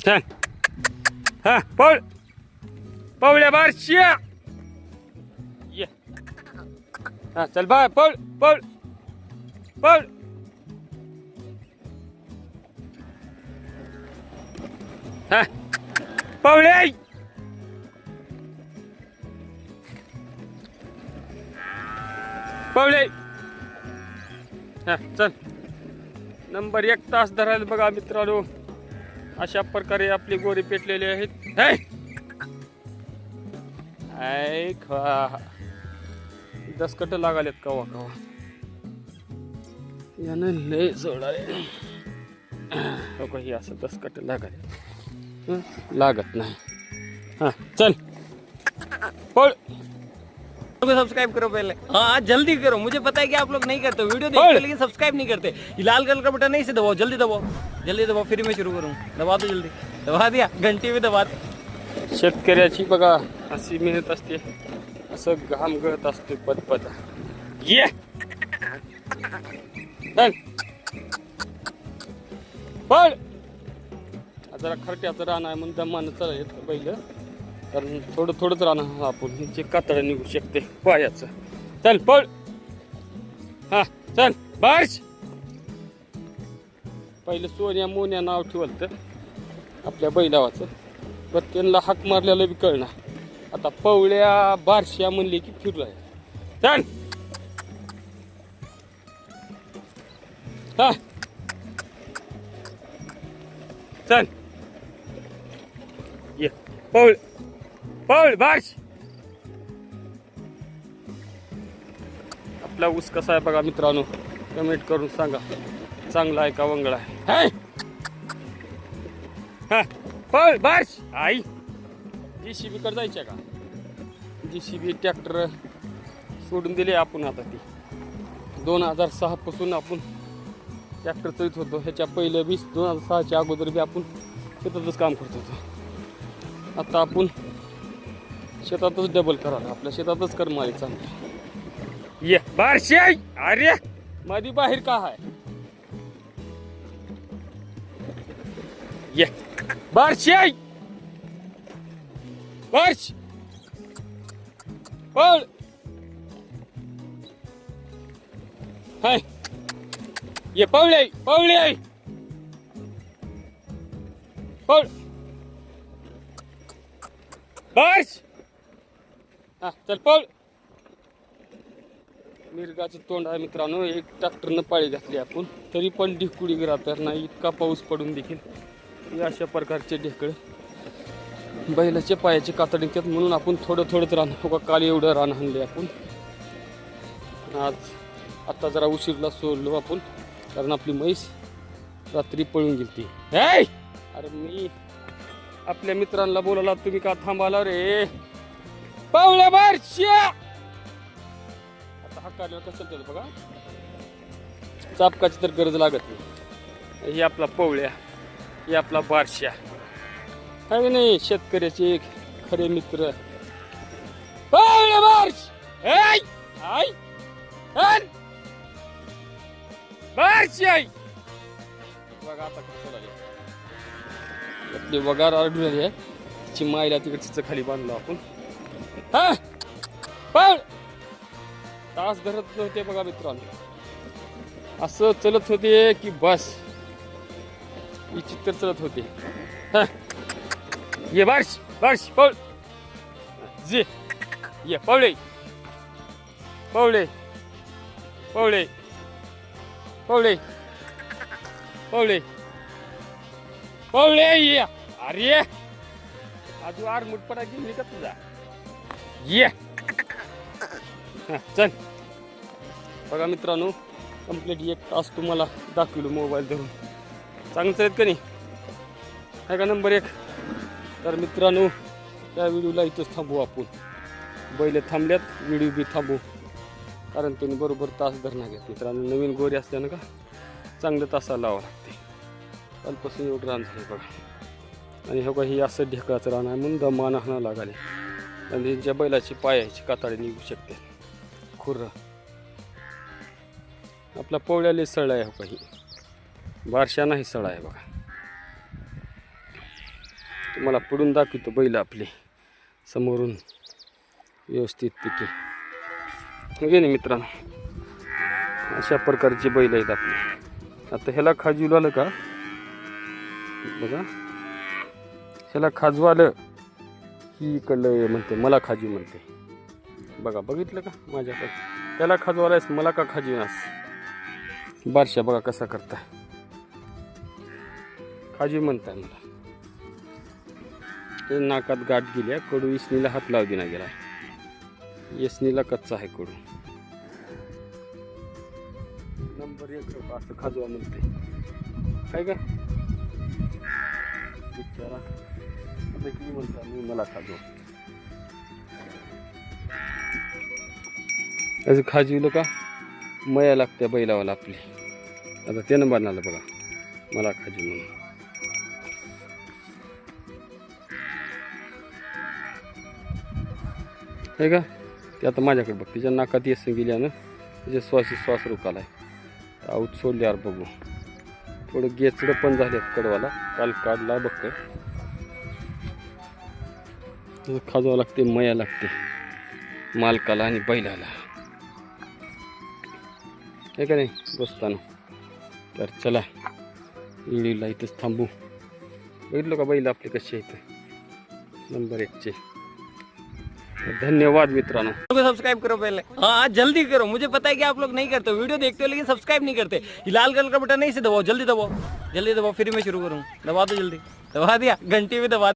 छान. हा पळ पवळ्या बारशिया ये. हा चल बा पळ पळ पळ. हा पवळे पवळे. हा चल. नंबर 1 तास धरायला बघा मित्रांनो. अशा प्रकारे आपली गोरी पेटलेली आहेत. दसकट लागालेत कवा कवा यानं लय जोडाले. हो ही असं दसकट लागाले लागत नाही. हाँ चल पढ़. सब्सक्राइब करो पहले. हाँ जल्दी करो. मुझे पता है कि आप लोग नहीं करते वीडियो देखते हैं लेकिन सब्सक्राइब नहीं करते. ये लाल कलर का बटन नहीं से दबाओ. जल्दी दबाओ जल्दी दबाओ. फिर मैं शुरू करूँ. दबा दो जल्दी. दबा दिया. घंटी भी दबा. शेतकऱ्याची बघा अशी मेहनत असते. असं घाम गळत असतो पदपद. ये चल पळ. जरा खरट्याचं रान आहे म्हणून दमानं चालत पहिलं. कारण थोडं थोडंच राहणं आपण जे कातडं निघू शकते पायाचं. चल पळ. हा चल बार्श. पहिलं सोन्या मोन्या नाव ठेवलं तर आपल्या बैलावाचं. पण त्यांना हाक मारलेलं बी कळणार. आता पवळ्या बारश्या म्हणले की फिरलाय. चल हा चल ये पळ पळ बार्श. आपला ऊस कसा आहे बघा मित्रांनो. कमेंट करून सांगा. चांगला आहे का वंगळा आहे. हा पळ बार्श. आई JCB कडे जायच्या का. JCB ट्रॅक्टर सोडून दिले आपण. आता ती 2006 पासून आपण ट्रॅक्टर चालत होतो. ह्याच्या पहिलं 2006च्या अगोदर बी आपण शेतातच काम करत होतो. आता आपण शेतातच डबल करा. आपल्या शेतातच कर मालिक चांगली. ये बारशी. अरे मध्ये बाहेर का आहे. ये बारशी बार्श पळ. हाय ये पवळे पवळे पळ बार्श. हा चल पळ. मिरगाचं तोंड आहे मित्रांनो. एक ट्रॅक्टरनं पाळी घातली आपण तरी पण ढिकुळी राहतात नाही. इतका पाऊस पडून देखील अशा प्रकारचे ढेकळ बैलाच्या पायाचे कातड निघतात. म्हणून आपण थोडं थोडंच रान. हो का काल एवढं रान आणले आपण. आज आता जरा उशीरला सोडलो आपण कारण आपली म्हैस रात्री पळून गेली. अरे मी आपल्या मित्रांना बोलायला तुम्ही का थांबाला रे. पवळ्या बारश्या. आता हा कार्यावर कसं चालतं बघा. चापकाची तर गरज लागत नाही. ही आपला पवळ्या. ही आपला बारश्या आहे नाही. शेतकऱ्याचे खरे मित्र पवळ्या बार्श. बारशी आई बघा आता कसं लागेल. आपली वगार आढळली आहे. तिची मायला तिकडे तिचं खाली बांधलो आपण. हा पण तास धरत नव्हते बघा मित्रांनो. असं चलत होते की बस विचित्र चलत होते. हा ये बार्श बार्श पळ. जे ये पवळे पवळे पवळे पवळे पवळे पवळे ये. अरे अजून आर मुठपडा गेली का तुझा. ये चल बघा मित्रांनो. कंप्लीट 1 तास तुम्हाला दाखवलो मोबाईल धरून. चांगलं चालत का नाही आहे का नंबर 1. तर मित्रांनो त्या व्हिडिओला इथंच थांबू आपण. बैल थांबल्यात व्हिडिओ बी थांबू कारण त्यांनी बरोबर तास धरणार घेत. मित्रांनो नवीन गोरी असल्यानं का चांगलं तासाला लावावं लागते. कालपासून एवढं रान झालं बघा. आणि हो का ही असं ढेकळाचं रान आहे म्हणून दमान हाणं लागले. आणि त्यांच्या बैलाची पायाची कातडी निघू शकते. खुर्र आपला पवळ्याला सळ आहे. हो का ही बारशा नाही सळ आहे बघा. तुम्हाला पुढून दाखवतो बैल आपले समोरून व्यवस्थित पिके. हे नाही मित्रांनो, अशा प्रकारचे बैल आहेत आपले. आता ह्याला खाजूला आलं का बघा, ह्याला खाजू आलं ही इकडलं म्हणते मला खाजू म्हणते बघा. बघितलं का माझ्याकडे, त्याला खाजू आलायस मला का खाजूनास. बारशा बघा कसा करताय, खाजू म्हणताय मला. ते नाकात गाठ गेल्या, कडू इसनीला हात लावू दिना गेला. यसनीला कच्चा आहे कडू. नंबर 1 असं खाजवा म्हणते काय का बिचारा. आता की म्हणता मी मला खाजवा. असं खाजवलं का मया लागत्या बैलावाला आपली. आता त्यानं बनायला बघा मला खाजू म्हणून. हे का ते आता माझ्याकडे बघ, तिच्या नाकात येस गेल्यानं तिच्या श्वास रोखालाय. आऊत सोडल्यावर बघू. थोडं गेचडं पण झाले कडवाला, काल काढला बघ. खाजवावं लागते, मया लागते मालकाला आणि बैलाला. हे का नाही बसताना. तर चला व्हिडिओला इथंच थांबू. बघितलं का बैल आपले कसे आहेत नंबर 1चे. धन्यवाद मित्रांनो. सब्सक्राइब करो पहले, हाँ जल्दी करो. मुझे पता है कि आप लोग नहीं करते, वीडियो देखते हो लेकिन सब्सक्राइब नहीं करते. ये लाल कलर का बटन नहीं से दबाओ, जल्दी दबाओ, जल्दी दबाओ, फिर मैं शुरू करूँ. दबा दो जल्दी, दबा दिया, घंटी भी दबा.